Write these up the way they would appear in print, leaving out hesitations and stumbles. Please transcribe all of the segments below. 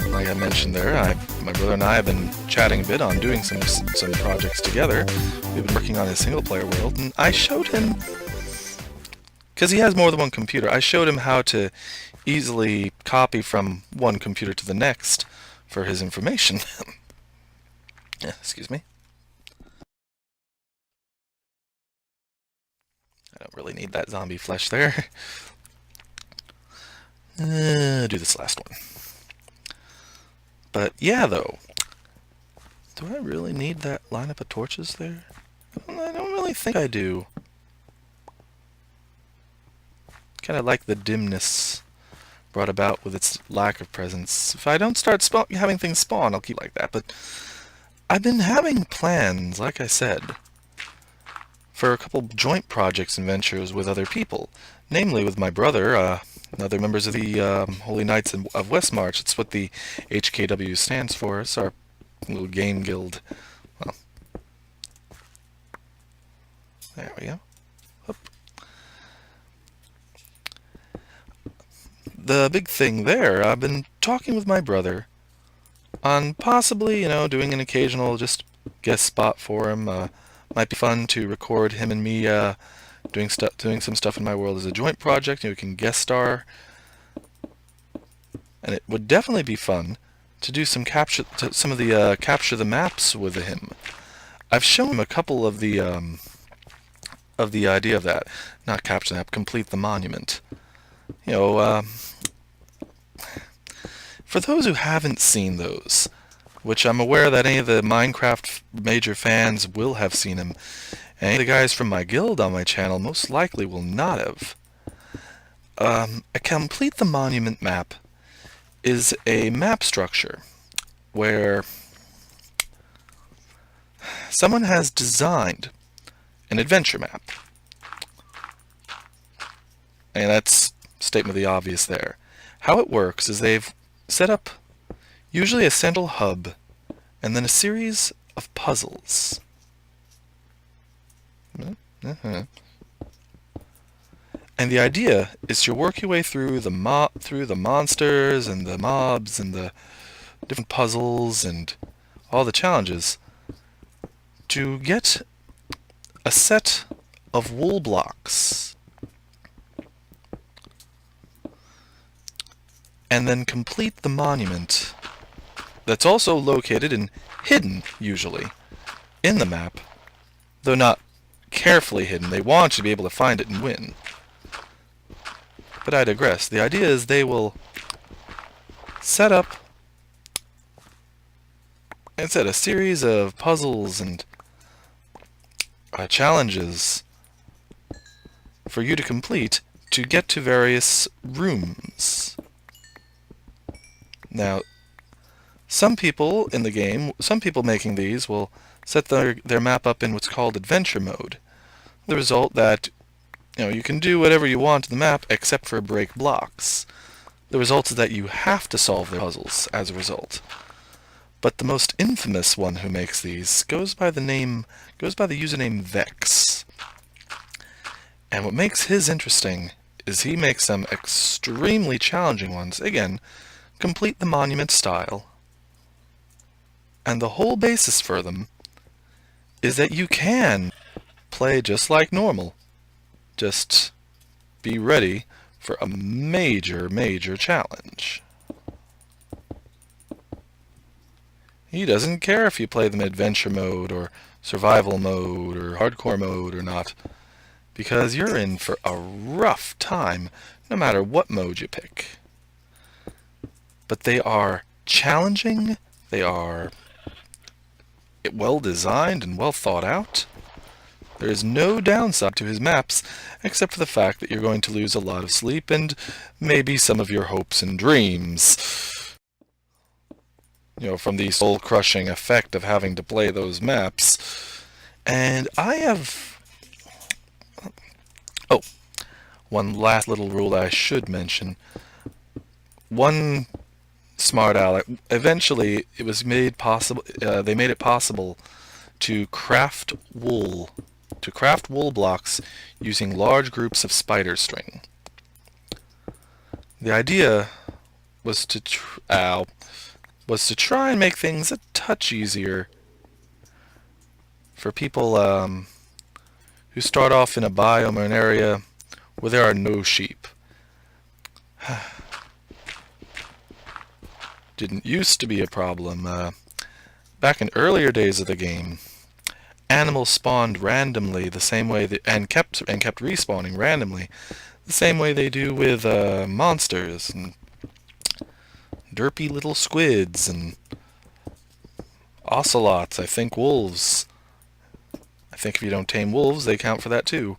Like I mentioned there, my brother and I have been chatting a bit on doing some projects together. We've been working on his single-player world, and I showed him, because he has more than one computer, I showed him how to easily copy from one computer to the next for his information. Yeah, excuse me. I don't really need that zombie flesh there. Do this last one. But yeah, though, do I really need that lineup of torches there? I don't really think I do. Kind of like the dimness brought about with its lack of presence. If I don't start having things spawn, I'll keep like that. But I've been having plans, like I said, for a couple joint projects and ventures with other people. Namely with my brother, and other members of the Holy Knights of Westmarch. It's what the HKW stands for. It's our little game guild. Well, there we go. Oop. The big thing there, I've been talking with my brother on possibly, doing an occasional just guest spot for him. Might be fun to record him and me doing some stuff in my world as a joint project. We can guest star, and it would definitely be fun to do some capture the maps with him. I've shown him a couple of the idea of that. Not capture the map, complete the monument. For those who haven't seen those, which I'm aware that any of the Minecraft major fans will have seen them, and any of the guys from my guild on my channel most likely will not have. A complete the monument map is a map structure where someone has designed an adventure map. And that's statement of the obvious there. How it works is they've set up usually a central hub and then a series of puzzles. And the idea is to work your way through the monsters and the mobs and the different puzzles and all the challenges to get a set of wool blocks and then complete the monument that's also located and hidden, usually, in the map, though not carefully hidden. They want you to be able to find it and win. But I digress. The idea is they will set up a series of puzzles and challenges for you to complete to get to various rooms. Now, some people in the game, some people making these will set their map up in what's called adventure mode. The result that you can do whatever you want to the map except for break blocks. The result is that you have to solve the puzzles as a result. But the most infamous one who makes these goes by the username Vex. And what makes his interesting is he makes some extremely challenging ones. Again, complete the monument style. And the whole basis for them is that you can play just like normal. Just be ready for a major, major challenge. He doesn't care if you play them in adventure mode or survival mode or hardcore mode or not, because you're in for a rough time no matter what mode you pick. But they are challenging, they are well designed and well thought out. There is no downside to his maps, except for the fact that you're going to lose a lot of sleep and maybe some of your hopes and dreams. From the soul-crushing effect of having to play those maps. And I have... Oh, one last little rule I should mention. One smart aleck. Eventually, it was made possible. They made it possible to craft wool blocks using large groups of spider string. The idea was to try and make things a touch easier for people who start off in a biome or an area where there are no sheep. Didn't used to be a problem. Back in earlier days of the game, animals spawned randomly the same way and kept respawning randomly the same way they do with monsters and derpy little squids and ocelots. I think wolves. I think if you don't tame wolves, they count for that too.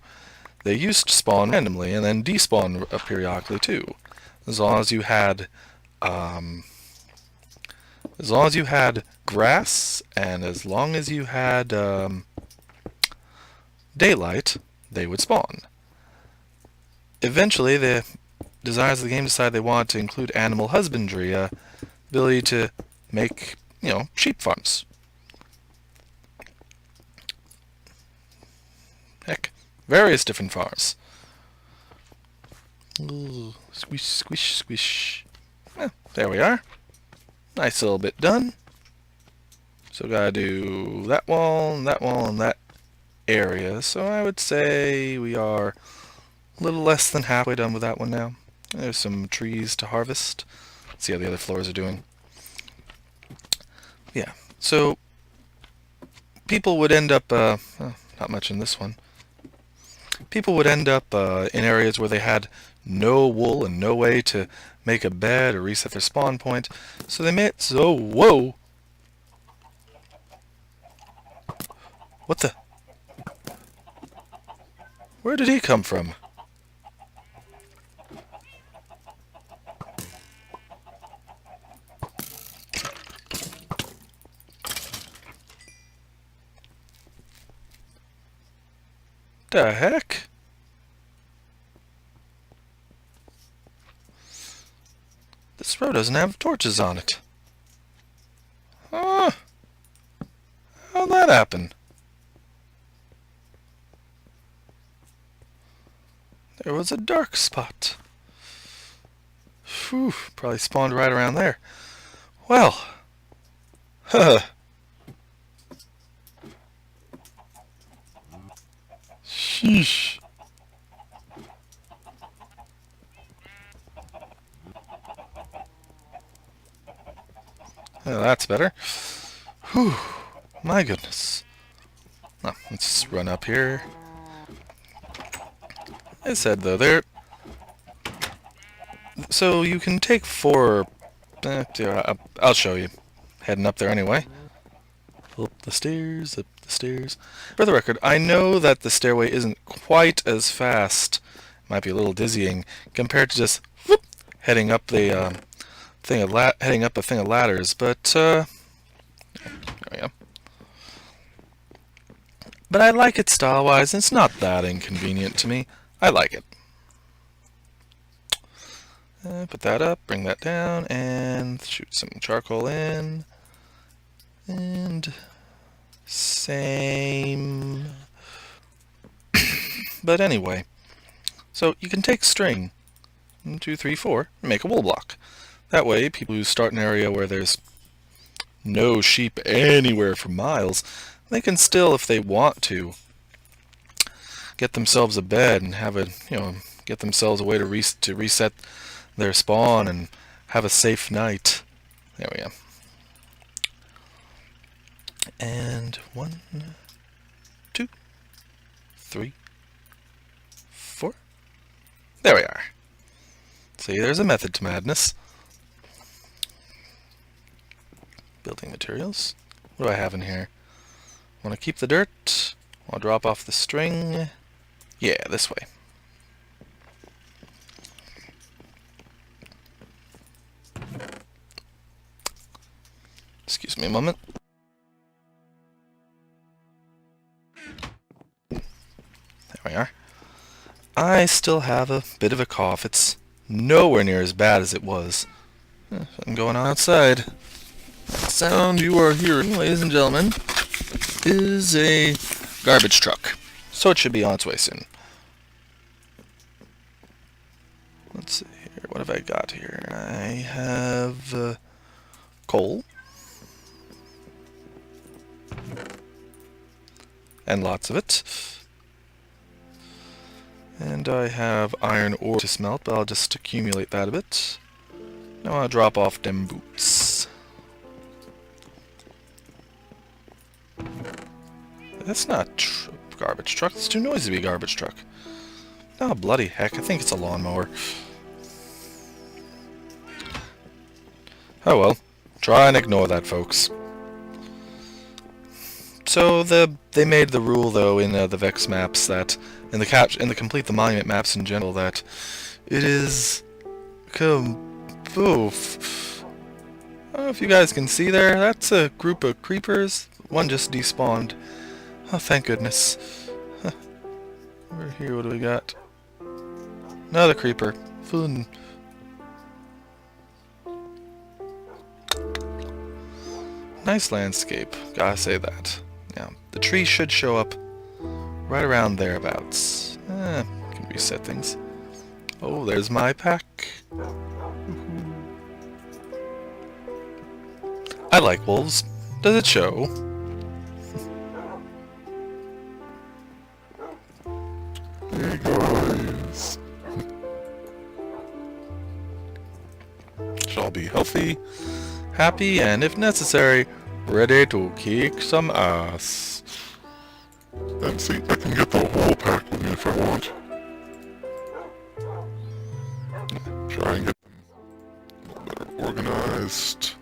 They used to spawn randomly and then despawn periodically too, as long as you had grass and as long as you had daylight, they would spawn. Eventually, the designers of the game decided they wanted to include animal husbandry, ability to make, sheep farms. Heck, various different farms. Ooh, squish, squish, squish. There we are. Nice little bit done. So gotta do that wall, and that area. So I would say we are a little less than halfway done with that one now. There's some trees to harvest. Let's see how the other floors are doing. Yeah, so people would end up, not much in this one. People would end up in areas where they had no wool and no way to make a bed or reset their spawn point. So they made whoa! What the? Where did he come from? The heck? This road doesn't have torches on it. Huh? How'd that happen? There was a dark spot. Phew, probably spawned right around there. Well, sheesh. Well, that's better. Whew, my goodness. Oh, let's run up here. I said though, so you can take 4. I'll show you. Heading up there anyway. Up the stairs, up the stairs. For the record, I know that the stairway isn't quite as fast. Might be a little dizzying compared to just whoop, heading up the heading up a thing of ladders. But there we go. But I like it style-wise. It's not that inconvenient to me. I like it. Put that up, bring that down, and shoot some charcoal in. And same. But anyway, so you can take string, 1, 2, 3, 4, and make a wool block. That way, people who start an area where there's no sheep anywhere for miles, they can still, if they want to, get themselves a bed and have get themselves a way to reset their spawn and have a safe night. There we go. And 1, 2, 3, 4. There we are. See, there's a method to madness. Building materials. What do I have in here? Want to keep the dirt? I'll drop off the string. Yeah, this way. Excuse me a moment. There we are. I still have a bit of a cough. It's nowhere near as bad as it was. Something going on outside. That sound you are hearing, ladies and gentlemen, is a garbage truck. So it should be on its way soon. Let's see Here, what have I got here? I have coal. And lots of it. And I have iron ore to smelt, but I'll just accumulate that a bit. Now I'll drop off them boots. That's not garbage truck. It's too noisy to be a garbage truck. Oh, bloody heck. I think it's a lawnmower. Oh well. Try and ignore that, folks. So they made the rule, though, in the Vex maps that in the Complete the Monument maps in general that it is oof. I don't know if you guys can see there. That's a group of creepers. One just despawned. Oh, thank goodness. Over here, what do we got? Another creeper. Fun. Nice landscape. Gotta say that. Yeah, the tree should show up right around thereabouts. Can reset things. Oh, there's my pack. I like wolves. Does it show? Hey guys. Shall be healthy, happy, and if necessary, ready to kick some ass. And see, I can get the whole pack with me if I want. Try and get them a little better organized.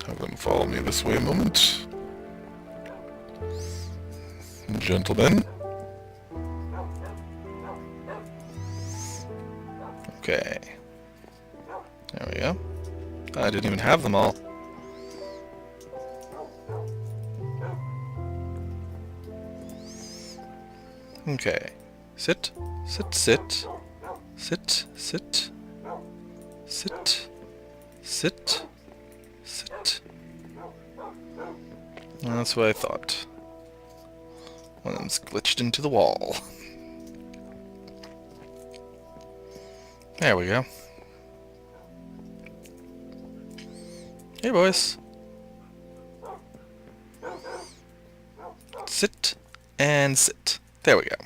Have them follow me this way a moment. Gentlemen. Okay. There we go. I didn't even have them all. Okay. Sit. Sit, sit. Sit, sit. Sit. Sit. Sit. That's what I thought. One of them's glitched into the wall. There we go. Hey, boys. Sit and sit. There we go.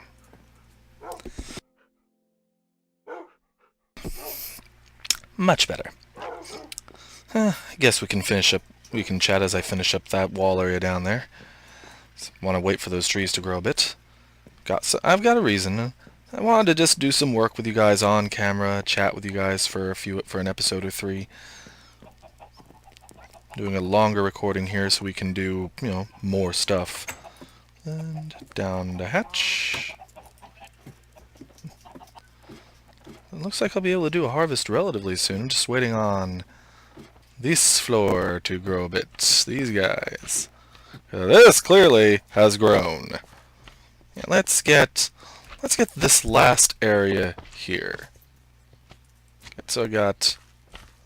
Much better. I guess we can finish up. We can chat as I finish up that wall area down there. Want to wait for those trees to grow a bit. I've got a reason. I wanted to just do some work with you guys on camera, chat with you guys for an episode or 3. Doing a longer recording here so we can do, more stuff. And down the hatch. It looks like I'll be able to do a harvest relatively soon. I'm just waiting on this floor to grow a bit. These guys. This clearly has grown. Yeah, let's get this last area here. So I got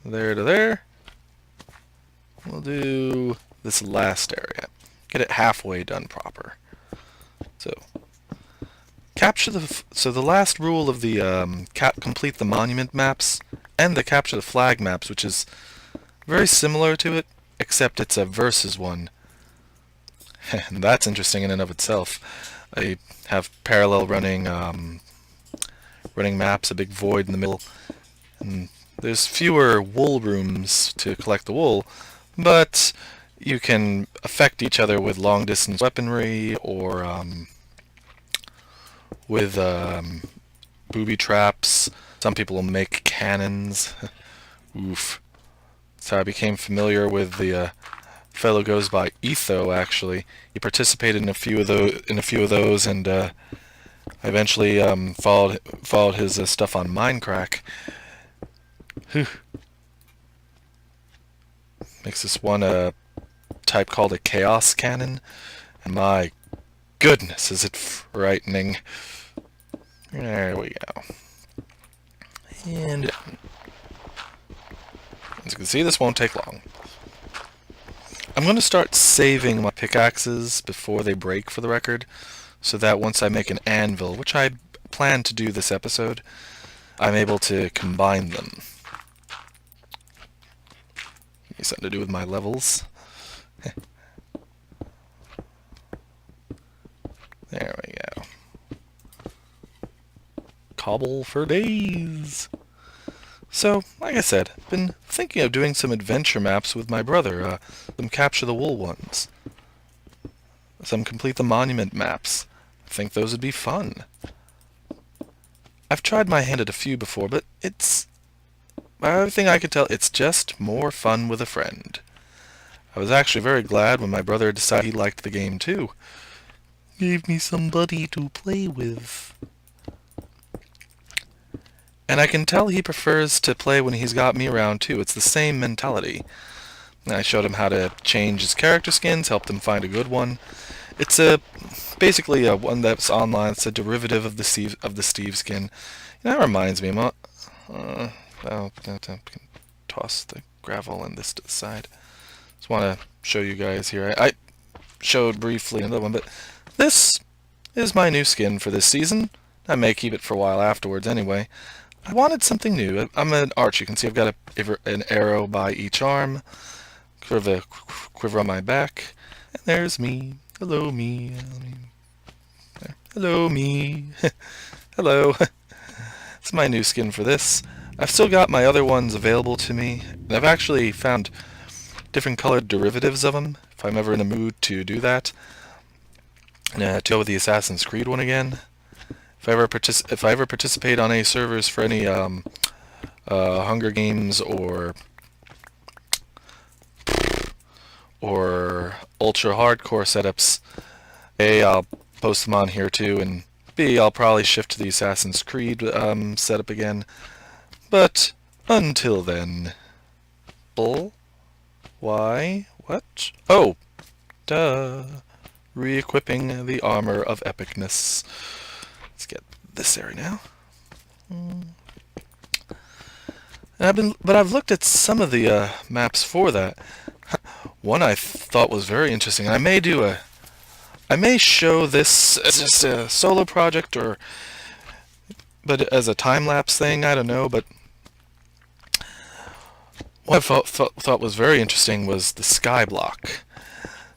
there to there. We'll do this last area. Get it halfway done proper. So the last rule of the complete the monument maps and the capture the flag maps, which is very similar to it, except it's a versus one. And that's interesting in and of itself. I have parallel running maps, a big void in the middle, and there's fewer wool rooms to collect the wool, but you can affect each other with long distance weaponry or with booby traps. Some people will make cannons. Oof. So I became familiar with the fellow goes by Etho. Actually, he participated in a few of those, and I eventually followed his stuff on Minecraft. Whew. Makes this one type called a chaos cannon, and my goodness, is it frightening! There we go. And as you can see, this won't take long. I'm going to start saving my pickaxes before they break for the record, so that once I make an anvil, which I plan to do this episode, I'm able to combine them. Maybe something to do with my levels. There we go. Cobble for days. So, like I said, I've been thinking of doing some adventure maps with my brother, some Capture the Wool ones, some Complete the Monument maps. I think those would be fun. I've tried my hand at a few before, but by everything I could tell, it's just more fun with a friend. I was actually very glad when my brother decided he liked the game too. Gave me somebody to play with. And I can tell he prefers to play when he's got me around too. It's the same mentality. I showed him how to change his character skins, helped him find a good one. It's basically a one that's online. It's a derivative of the Steve skin. That reminds me. I'll toss the gravel and this to the side. Just want to show you guys here. I showed briefly another one, but this is my new skin for this season. I may keep it for a while afterwards anyway. I wanted something new. I'm an archer. You can see I've got an arrow by each arm, sort of a quiver on my back, and there's me. Hello, me. Hello, me. Hello. It's my new skin for this. I've still got my other ones available to me, and I've actually found different colored derivatives of them, if I'm ever in a mood to do that. To go with the Assassin's Creed one again. If I ever participate on any servers for any Hunger Games or ultra hardcore setups, A, I'll post them on here too, and B, I'll probably shift to the Assassin's Creed setup again. But until then, bull, why, what? Oh, duh, re-equipping the armor of epicness. Let's get this area now. And I've looked at some of the maps for that. One I thought was very interesting, and I may show this as just a solo project but as a time-lapse thing, I don't know, but what I thought was very interesting was the Skyblock.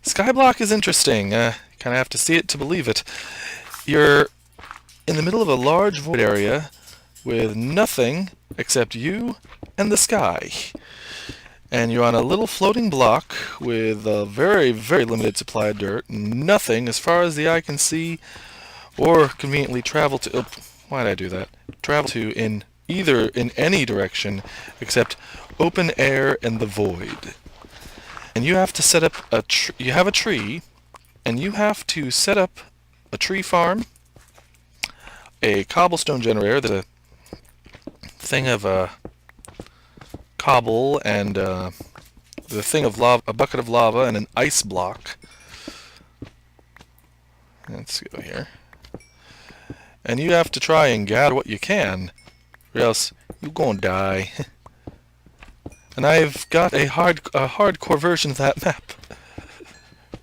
Skyblock is interesting. Kind of have to see it to believe it. You're in the middle of a large void area with nothing except you and the sky. And you're on a little floating block with a very, very limited supply of dirt, nothing as far as the eye can see or conveniently travel to. Why did I do that? Travel to in any direction except open air and the void. And you have to set up you have a tree, and you have to set up a tree farm, a cobblestone generator, there's a thing of cobble and the thing of lava, a bucket of lava and an ice block. Let's go here. And you have to try and gather what you can, or else you're gonna die. And I've got a hardcore version of that map,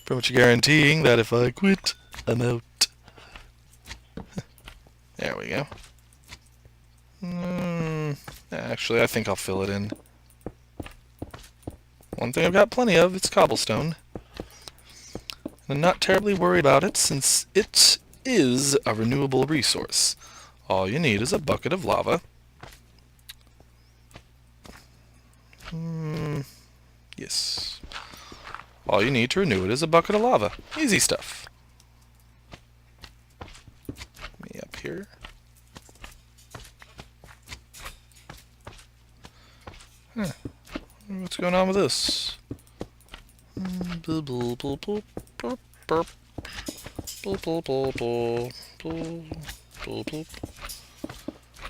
pretty much guaranteeing that if I quit, I'm out. There we go. Actually, I think I'll fill it in. One thing I've got plenty of, it's cobblestone. I'm not terribly worried about it, since it is a renewable resource. All you need is a bucket of lava. Yes. All you need to renew it is a bucket of lava. Easy stuff. Me up here. What's going on with this?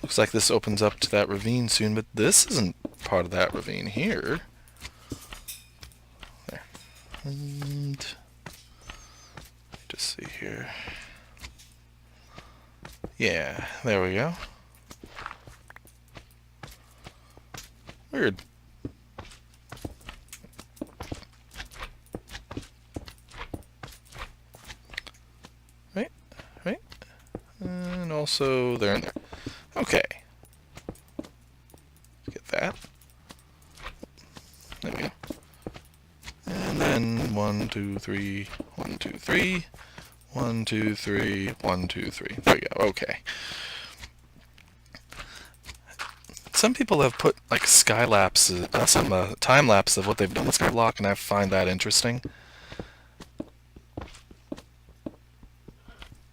Looks like this opens up to that ravine soon, but this isn't part of that ravine here. There. And just see here. Yeah, there we go. Weird. Right. And also there and there. Okay. 1, 2, 3, 1, 2, 3, 1, 2, 3, 1, 2, 3. There we go. Okay. Some people have put like skylapses, some time lapse of what they've done with Skyblock, and I find that interesting.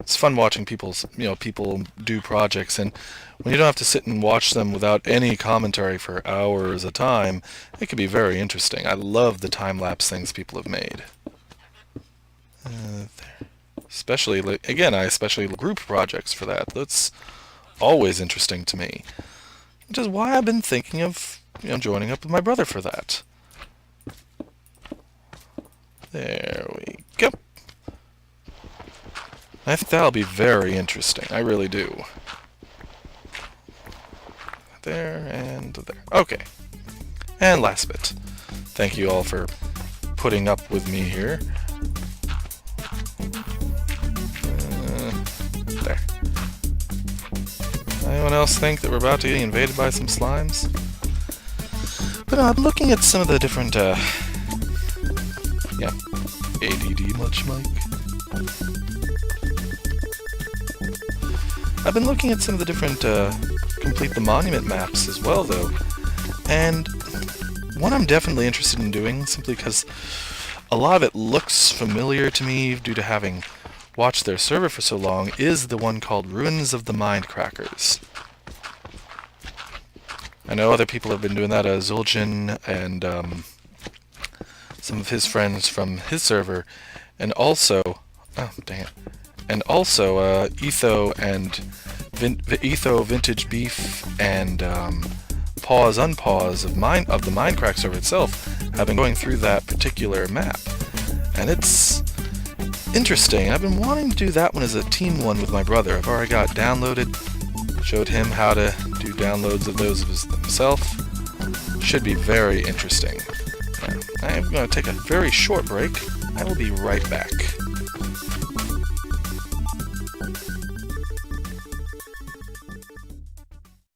It's fun watching people do projects, and when you don't have to sit and watch them without any commentary for hours at a time, it can be very interesting. I love the time-lapse things people have made. There. Especially, again, I especially group projects for that. That's always interesting to me. Which is why I've been thinking of, joining up with my brother for that. There we go. I think that'll be very interesting. I really do. There and there. Okay. And last bit. Thank you all for putting up with me here. There. Anyone else think that we're about to get invaded by some slimes? But I'm looking at some of the different, ADD much, Mike? I've been looking at some of the different Complete the Monument maps as well, though, and one I'm definitely interested in doing, simply because a lot of it looks familiar to me due to having watched their server for so long, is the one called Ruins of the Mindcrackers. I know other people have been doing that, Zul'jin and some of his friends from his server, and also, and also Etho and Etho Vintage Beef and Pause Unpause of the Minecraft server itself have been going through that particular map, and it's interesting. I've been wanting to do that one as a team one with my brother. I've already got it downloaded, showed him how to do downloads of those of himself. Should be very interesting. I'm going to take a very short break. I will be right back.